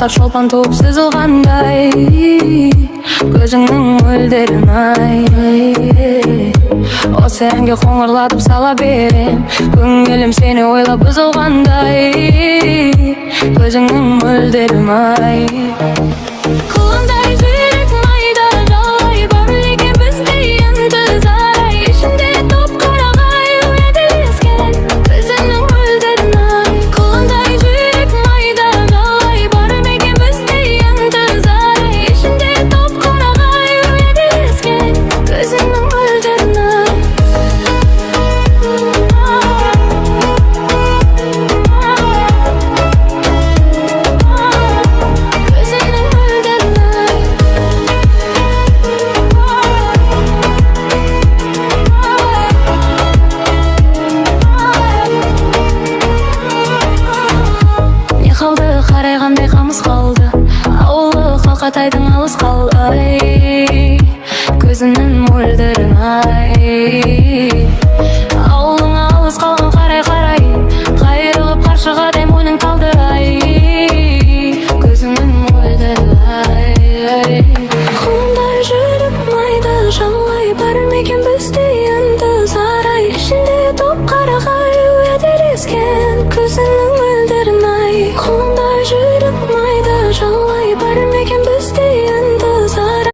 шалқар шолпан туып сызылғандай, көзіңнің мөлдірін-ай. Осы әнге қоңырлатып сала берем, көңілім сені ойлап бұзылғандай, көзіңнің мөлдірін-ай. Қолындай жүрек майда жалай, бар екен бізде ынтызар, ішінде топ қарағай уәделескен, көзіңнің мөлдірін-ай. Қолындай жүрек майда жалай, бар екен бізде ынтызар, ішінде топ қарағай уәделескен, көзіңнің мөлдірін-ай. Не қалды қарайғандай қамыс қалды, ауылы қалқатайдың алыс қалай, көзіңнің мөлдірін-ай.